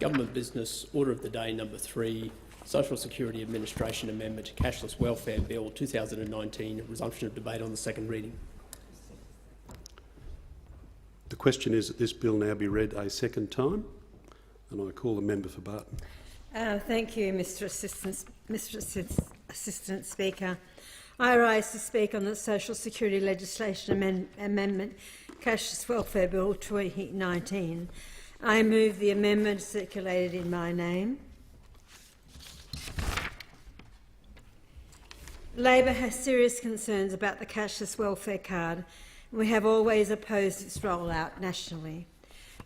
Government Business Order of the Day number 3, Social Security Administration Amendment to Cashless Welfare Bill 2019, resumption of debate on the second reading. The question is that this bill now be read a second time, and I call the member for Barton. Thank you, Mr Assistant Speaker. I rise to speak on the Social Security Legislation Amendment Cashless Welfare Bill 2019. I move the amendment circulated in my name. Labor has serious concerns about the cashless welfare card, and we have always opposed its rollout nationally.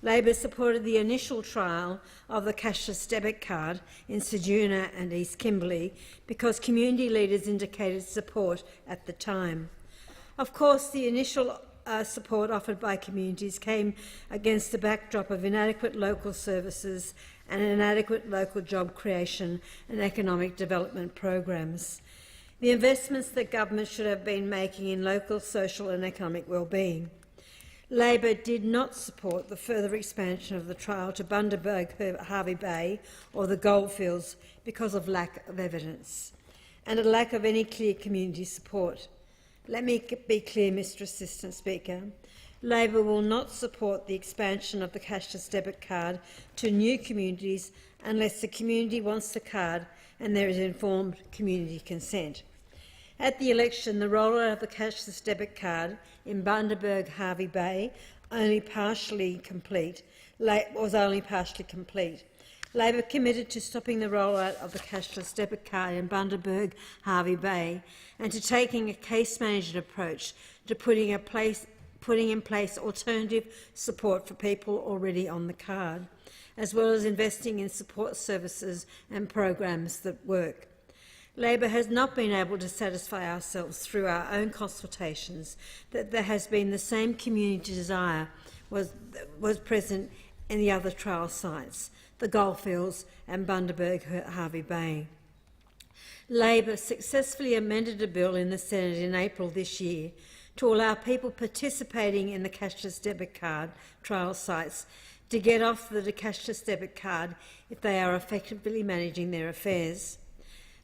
Labor supported the initial trial of the cashless debit card in Ceduna and East Kimberley because community leaders indicated support at the time. Of course, the initial support offered by communities came against the backdrop of inadequate local services and inadequate local job creation and economic development programs. The investments that government should have been making in local social and economic well-being. Labor did not support the further expansion of the trial to Bundaberg, Hervey Bay or the Goldfields because of lack of evidence and a lack of any clear community support. Let me be clear, Mr Assistant Speaker. Labor will not support the expansion of the cashless debit card to new communities unless the community wants the card and there is informed community consent. At the election, the rollout of the cashless debit card in Bundaberg, Hervey Bay was only partially complete. Labor committed to stopping the rollout of the cashless debit card in Bundaberg, Hervey Bay, and to taking a case-managed approach to putting in place alternative support for people already on the card, as well as investing in support services and programs that work. Labor has not been able to satisfy ourselves through our own consultations that there has been the same community desire was present in the other trial sites, the Goldfields and Bundaberg Hervey Bay. Labor successfully amended a bill in the Senate in April this year to allow people participating in the cashless debit card trial sites to get off the cashless debit card if they are effectively managing their affairs.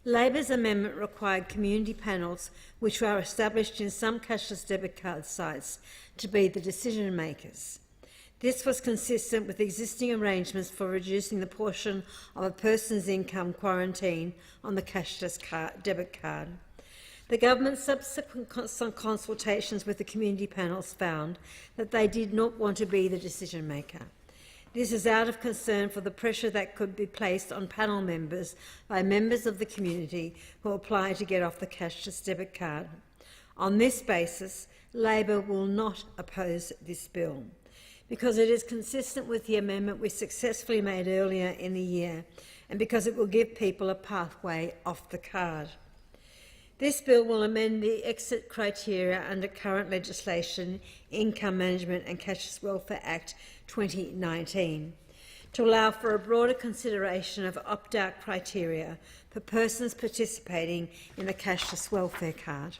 Labor's amendment required community panels, which are established in some cashless debit card sites, to be the decision makers. This was consistent with existing arrangements for reducing the portion of a person's income quarantine on the cashless debit card. The government's subsequent consultations with the community panels found that they did not want to be the decision maker. This is out of concern for the pressure that could be placed on panel members by members of the community who apply to get off the cashless debit card. On this basis, Labor will not oppose this bill, because it is consistent with the amendment we successfully made earlier in the year and because it will give people a pathway off the card. This bill will amend the exit criteria under current legislation, Income Management and Cashless Welfare Act 2019, to allow for a broader consideration of opt-out criteria for persons participating in the cashless welfare card.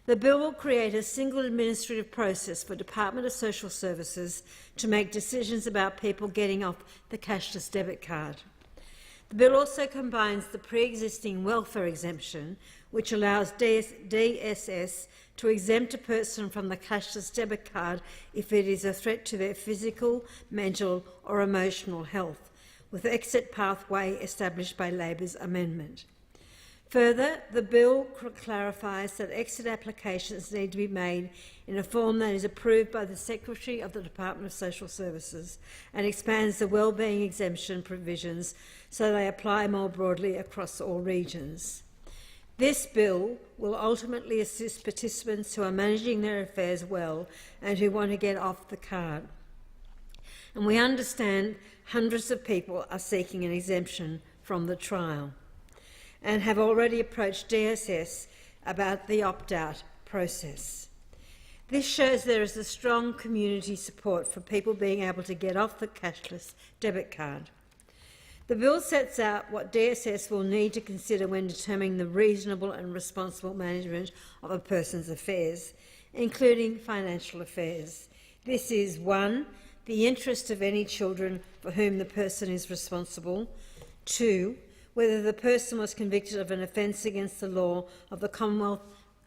The bill will create a single administrative process for Department of Social Services to make decisions about people getting off the cashless debit card. The bill also combines the pre-existing welfare exemption, which allows DSS to exempt a person from the cashless debit card if it is a threat to their physical, mental or emotional health, with the exit pathway established by Labor's amendment. Further, the bill clarifies that exit applications need to be made in a form that is approved by the Secretary of the Department of Social Services and expands the wellbeing exemption provisions so they apply more broadly across all regions. This bill will ultimately assist participants who are managing their affairs well and who want to get off the card. And we understand hundreds of people are seeking an exemption from the trial and have already approached DSS about the opt-out process. This shows there is a strong community support for people being able to get off the cashless debit card. The bill sets out what DSS will need to consider when determining the reasonable and responsible management of a person's affairs, including financial affairs. This is 1. the interest of any children for whom the person is responsible. 2, whether the person was convicted of an offence against the law of the Commonwealth,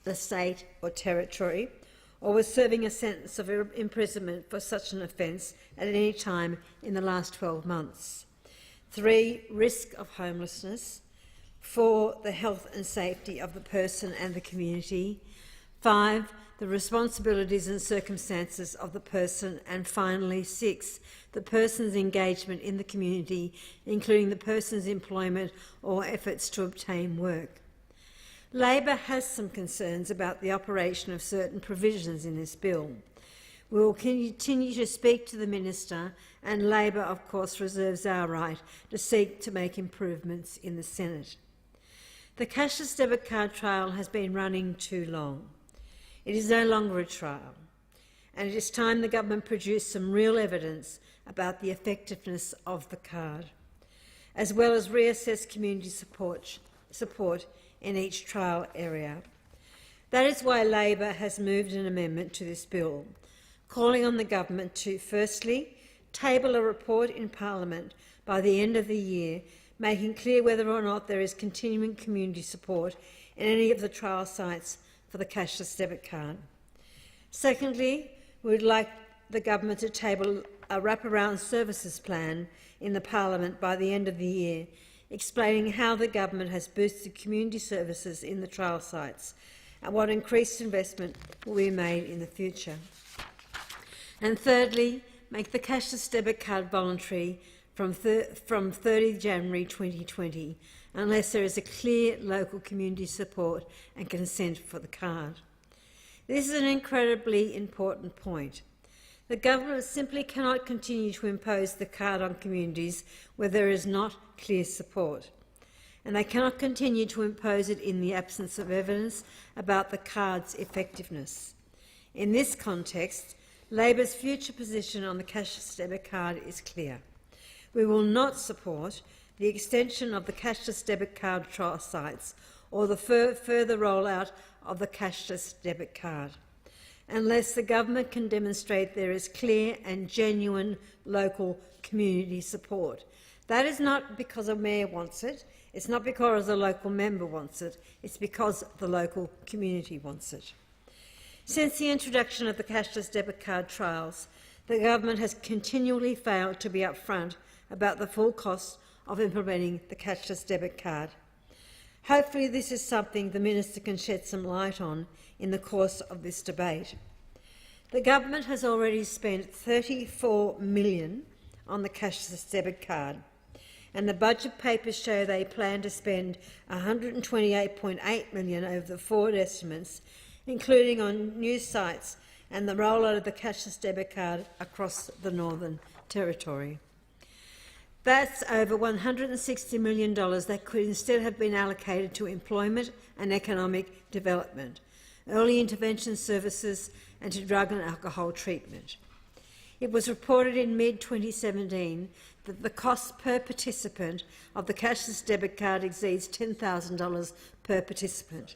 the state or territory, or was serving a sentence of imprisonment for such an offence at any time in the last 12 months. 3, risk of homelessness. 4, the health and safety of the person and the community. 5, the responsibilities and circumstances of the person. And finally, 6, the person's engagement in the community, including the person's employment or efforts to obtain work. Labor has some concerns about the operation of certain provisions in this bill. We will continue to speak to the Minister, and Labor, of course, reserves our right to seek to make improvements in the Senate. The cashless debit card trial has been running too long. It is no longer a trial, and it is time the government produced some real evidence about the effectiveness of the card, as well as reassess community support in each trial area. That is why Labor has moved an amendment to this bill, calling on the government to, firstly, table a report in Parliament by the end of the year, making clear whether or not there is continuing community support in any of the trial sites for the cashless debit card. Secondly, we would like the government to table a wraparound services plan in the Parliament by the end of the year, explaining how the government has boosted community services in the trial sites and what increased investment will be made in the future. And thirdly, make the cashless debit card voluntary from 30 January 2020, unless there is a clear local community support and consent for the card. This is an incredibly important point. The government simply cannot continue to impose the card on communities where there is not clear support, and they cannot continue to impose it in the absence of evidence about the card's effectiveness. In this context, Labor's future position on the cashless debit card is clear. We will not support the extension of the cashless debit card trial sites or the further rollout of the cashless debit card unless the government can demonstrate there is clear and genuine local community support. That is not because a mayor wants it, it's not because a local member wants it, it's because the local community wants it. Since the introduction of the cashless debit card trials, the government has continually failed to be upfront about the full cost of implementing the cashless debit card. Hopefully this is something the Minister can shed some light on in the course of this debate. The government has already spent $34 million on the cashless debit card, and the budget papers show they plan to spend $128.8 million over the forward estimates, including on new sites and the rollout of the cashless debit card across the Northern Territory. That's over $160 million that could instead have been allocated to employment and economic development, early intervention services and to drug and alcohol treatment. It was reported in mid-2017 that the cost per participant of the cashless debit card exceeds $10,000 per participant.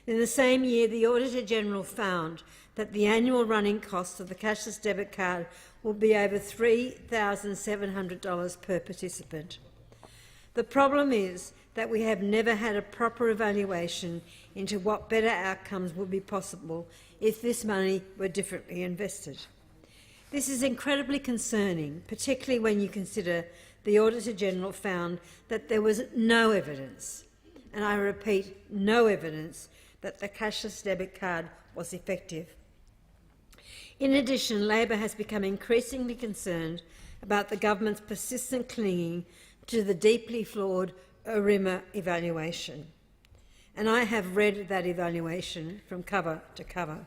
In the same year, the Auditor-General found that the annual running cost of the cashless debit card will be over $3,700 per participant. The problem is that we have never had a proper evaluation into what better outcomes would be possible if this money were differently invested. This is incredibly concerning, particularly when you consider the Auditor-General found that there was no evidence, and I repeat, no evidence, that the cashless debit card was effective. In addition, Labor has become increasingly concerned about the government's persistent clinging to the deeply flawed ORIMA evaluation. And I have read that evaluation from cover to cover.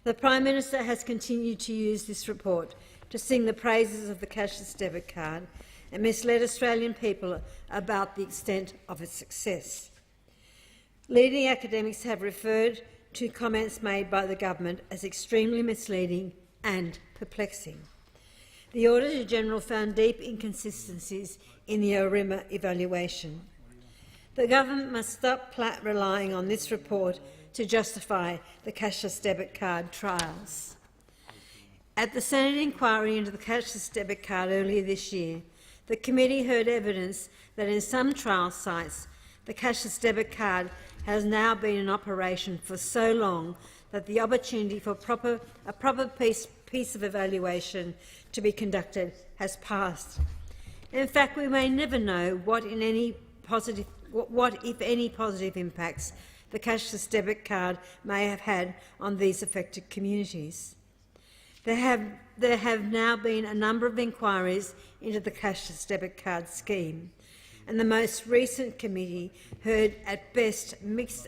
The Prime Minister has continued to use this report to sing the praises of the cashless debit card and misled Australian people about the extent of its success. Leading academics have referred to comments made by the government as extremely misleading and perplexing. The Auditor-General found deep inconsistencies in the ORIMA evaluation. The government must stop relying on this report to justify the cashless debit card trials. At the Senate inquiry into the cashless debit card earlier this year, the committee heard evidence that in some trial sites, the cashless debit card has now been in operation for so long that the opportunity for a proper piece of evaluation to be conducted has passed. In fact, we may never know what, if any, positive impacts the cashless debit card may have had on these affected communities. There have now been a number of inquiries into the cashless debit card scheme, and the most recent committee heard at best mixed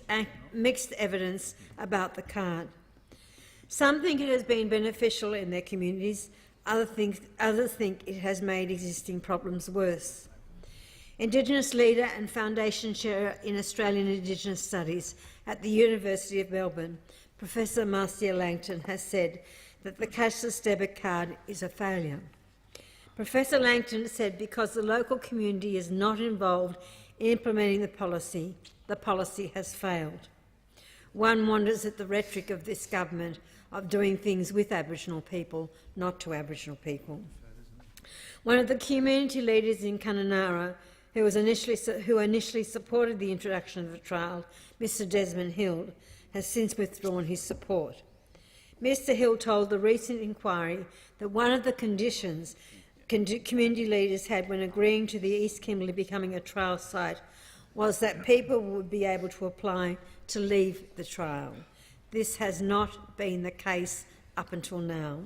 evidence about the card. Some think it has been beneficial in their communities, others think it has made existing problems worse. Indigenous leader and Foundation Chair in Australian Indigenous Studies at the University of Melbourne, Professor Marcia Langton, has said that the cashless debit card is a failure. Professor Langton said because the local community is not involved in implementing the policy has failed. One wonders at the rhetoric of this government of doing things with Aboriginal people, not to Aboriginal people. One of the community leaders in Kununurra, who initially supported the introduction of the trial, Mr Desmond Hill, has since withdrawn his support. Mr Hill told the recent inquiry that one of the conditions community leaders had when agreeing to the East Kimberley becoming a trial site was that people would be able to apply to leave the trial. This has not been the case up until now.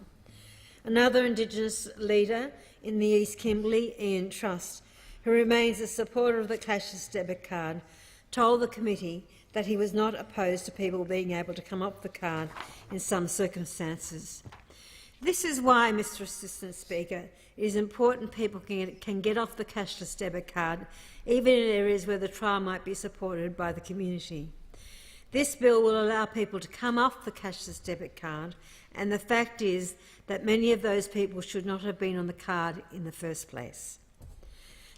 Another Indigenous leader in the East Kimberley, Ian Trust, who remains a supporter of the cashless debit card, told the committee that he was not opposed to people being able to come off the card in some circumstances. This is why, Mr Assistant Speaker, it is important people can get off the cashless debit card, even in areas where the trial might be supported by the community. This bill will allow people to come off the cashless debit card, and the fact is that many of those people should not have been on the card in the first place.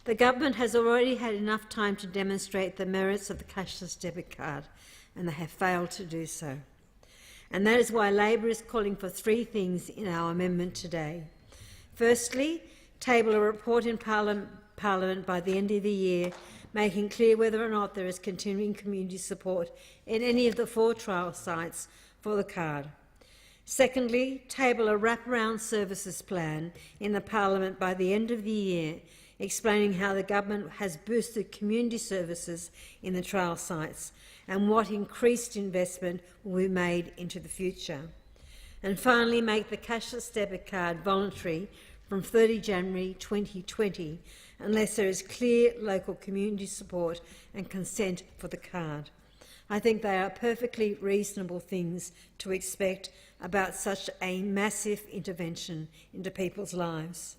The government has already had enough time to demonstrate the merits of the cashless debit card, and they have failed to do so. And that is why Labor is calling for three things in our amendment today. Firstly, table a report in Parliament by the end of the year, making clear whether or not there is continuing community support in any of the 4 trial sites for the card. Secondly, table a wraparound services plan in the Parliament by the end of the year, explaining how the government has boosted community services in the trial sites and what increased investment will be made into the future. And finally, make the cashless debit card voluntary from 30 January 2020 unless there is clear local community support and consent for the card. I think they are perfectly reasonable things to expect about such a massive intervention into people's lives.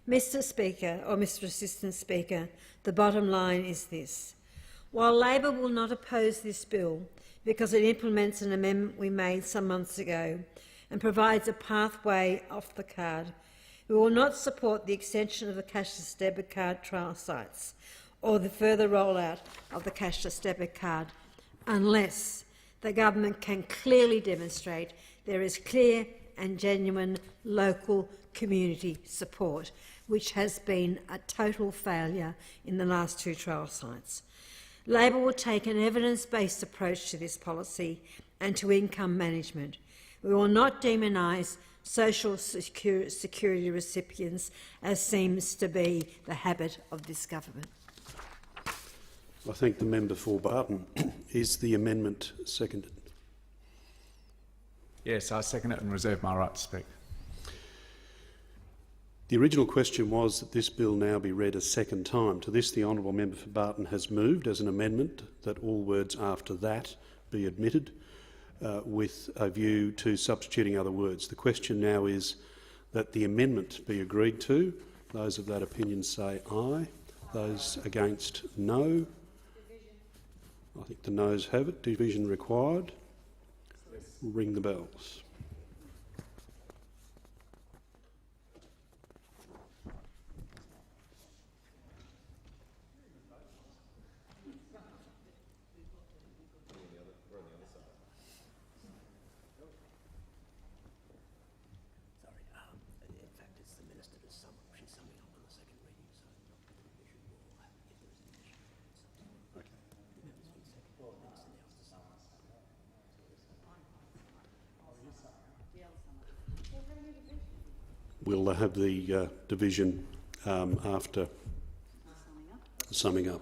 Mr Speaker, or Mr Assistant Speaker, the bottom line is this. While Labor will not oppose this bill because it implements an amendment we made some months ago and provides a pathway off the card, we will not support the extension of the cashless debit card trial sites or the further rollout of the cashless debit card unless the government can clearly demonstrate there is clear and genuine local community support, which has been a total failure in the last 2 trial sites. Labor will take an evidence-based approach to this policy and to income management. We will not demonise social security recipients, as seems to be the habit of this government. I thank the member for Barton. Is the amendment seconded? Yes, I second it and reserve my right to speak. The original question was that this bill now be read a second time. To this, the honourable member for Barton has moved as an amendment that all words after that be admitted with a view to substituting other words. The question now is that the amendment be agreed to. Those of that opinion say aye. Those against, no. I think the noes have it. Division required. Ring the bells. We'll have the division after summing up.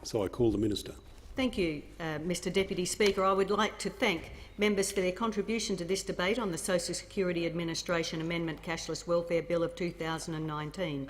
So I call the Minister. Thank you, Mr Deputy Speaker. I would like to thank members for their contribution to this debate on the Social Security Administration Amendment Cashless Welfare Bill of 2019.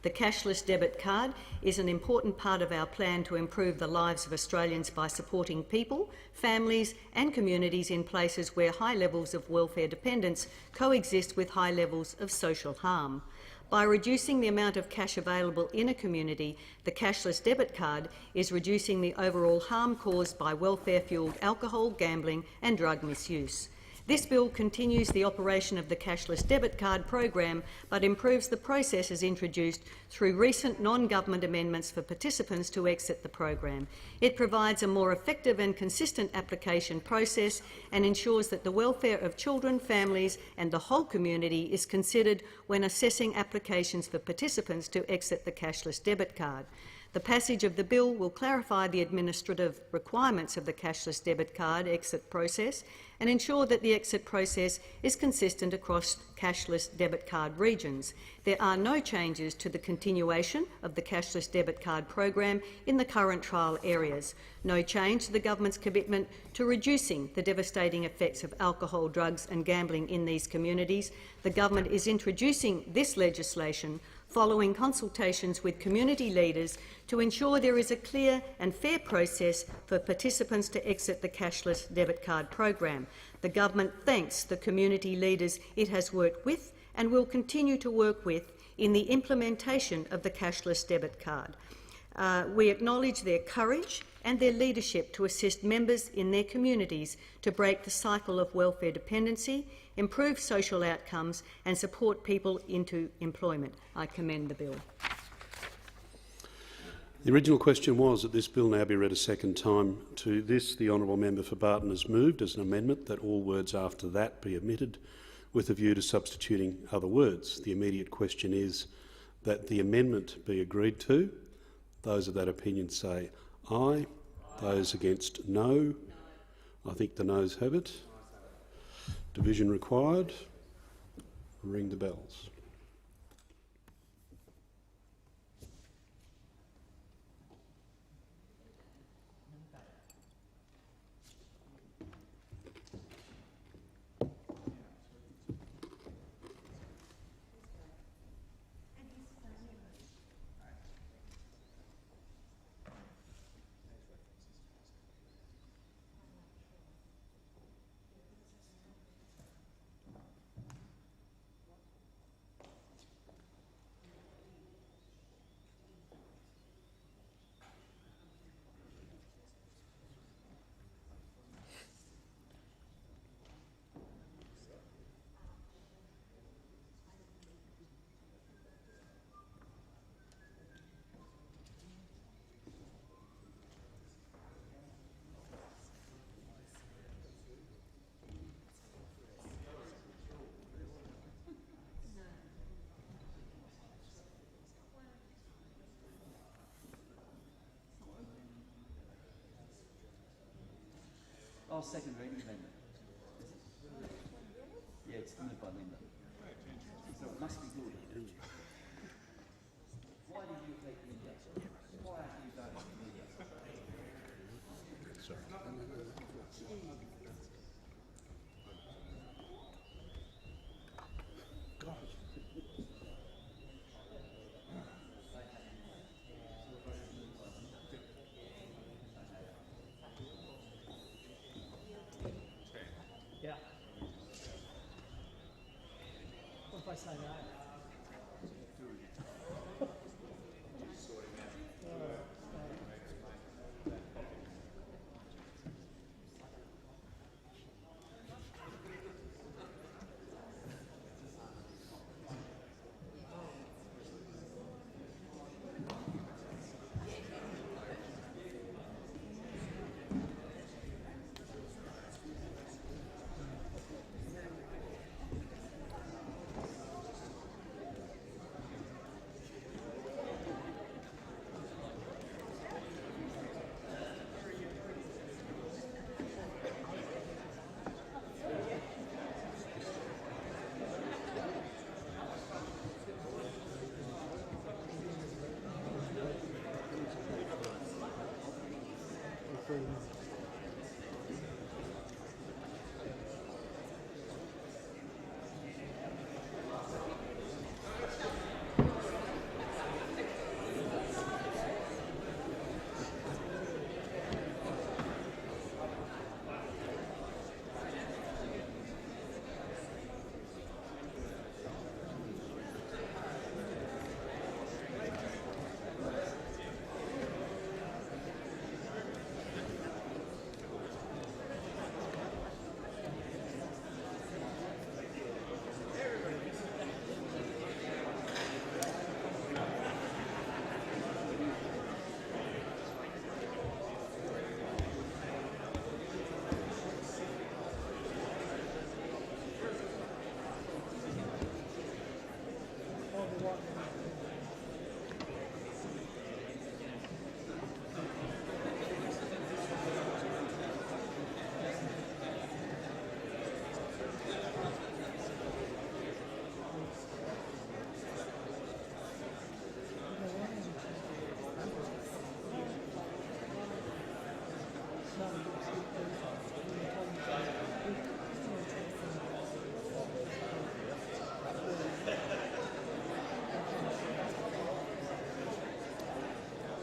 The cashless debit card is an important part of our plan to improve the lives of Australians by supporting people, families and communities in places where high levels of welfare dependence coexist with high levels of social harm. By reducing the amount of cash available in a community, the cashless debit card is reducing the overall harm caused by welfare-fuelled alcohol, gambling and drug misuse. This bill continues the operation of the cashless debit card program but improves the processes introduced through recent non-government amendments for participants to exit the program. It provides a more effective and consistent application process and ensures that the welfare of children, families and the whole community is considered when assessing applications for participants to exit the cashless debit card. The passage of the bill will clarify the administrative requirements of the cashless debit card exit process and ensure that the exit process is consistent across cashless debit card regions. There are no changes to the continuation of the cashless debit card program in the current trial areas. No change to the government's commitment to reducing the devastating effects of alcohol, drugs and gambling in these communities. The government is introducing this legislation following consultations with community leaders to ensure there is a clear and fair process for participants to exit the cashless debit card program. The government thanks the community leaders it has worked with and will continue to work with in the implementation of the cashless debit card. We acknowledge their courage and their leadership to assist members in their communities to break the cycle of welfare dependency, improve social outcomes and support people into employment. I commend the bill. The original question was that this bill now be read a second time. To this, the honourable member for Barton has moved as an amendment that all words after that be omitted with a view to substituting other words. The immediate question is that the amendment be agreed to. Those of that opinion say aye. Those against no. I think the noes have it. Division required. Ring the bells. Oh, second reading amendment. Yeah, it's moved by Linda. So it must be good. Why did you take Linda? Why aren't you voting for Linda? Sorry. Yeah. What if I say no?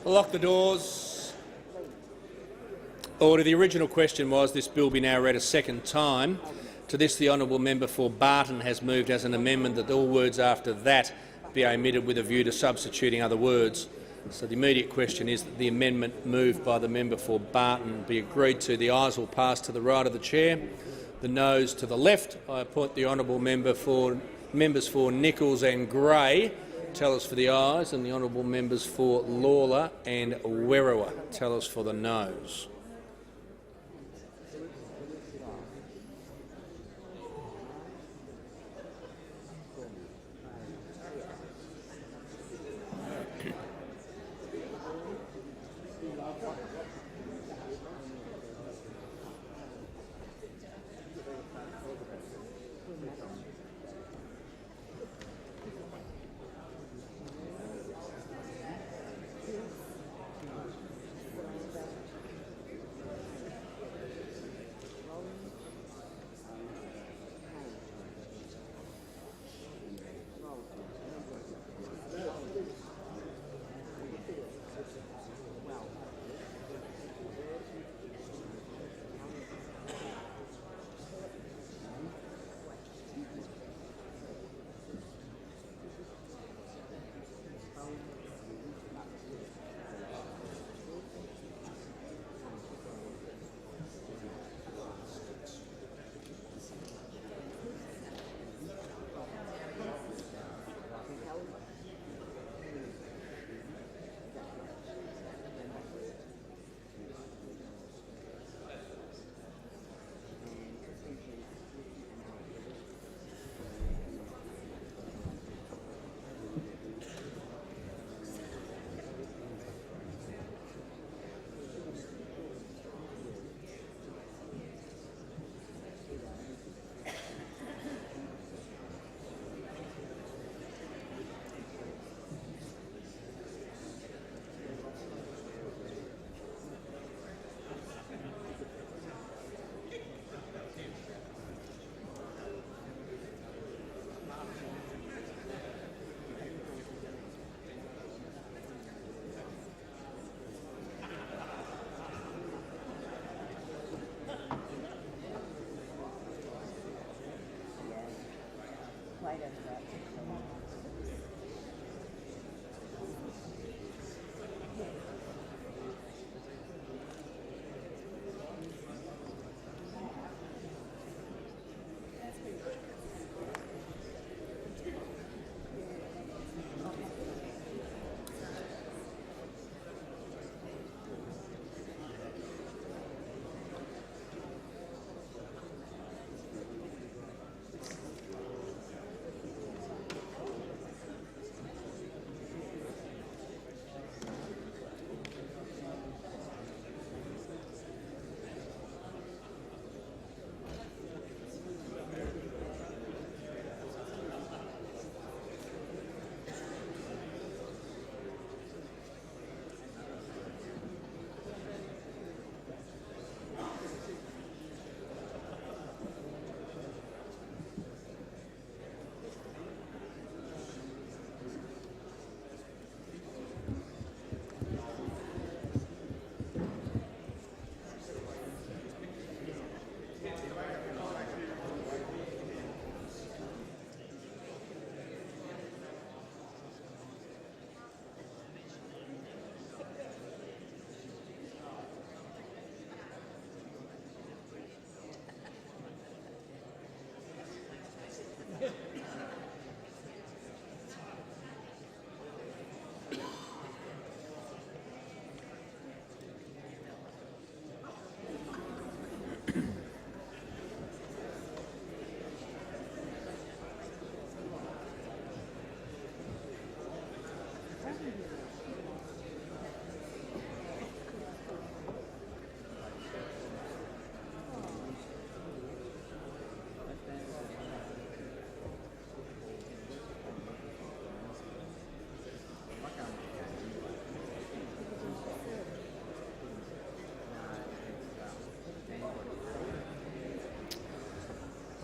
Lock the doors. Order. The original question was this bill be now read a second time. To this, the honourable member for Barton has moved as an amendment that all words after that be omitted with a view to substituting other words. So the immediate question is that the amendment moved by the member for Barton be agreed to. The ayes will pass to the right of the chair, the noes to the left. I appoint the honourable members for Nichols and Gray tell us for the ayes, and the honourable members for Lawler and Werriwa tell us for the noes.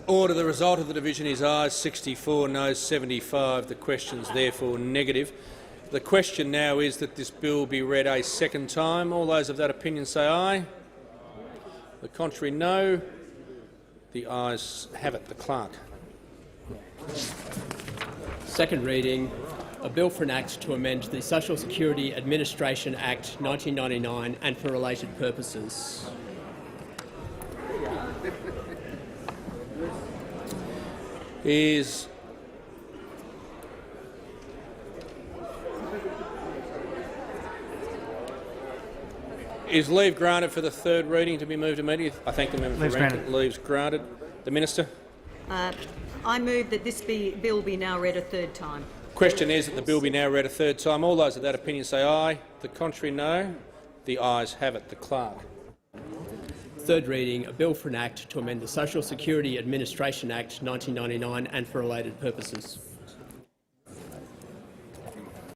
Order. The result of the division is ayes 64, noes 75. The question is therefore negative. The question now is that this bill be read a second time. All those of that opinion say aye. The contrary, no. The ayes have it. The clerk. Second reading, a bill for an act to amend the Social Security Administration Act 1999 and for related purposes. Is leave granted for the third reading to be moved immediately? I thank the member for Leave's Rankin. granted. Leave's granted. The Minister. I move that this bill be now read a third time. Question is that the bill be now read a third time. All those of that opinion say aye. The contrary, no. The ayes have it. The clerk. Third reading, a bill for an act to amend the Social Security Administration Act 1999 and for related purposes.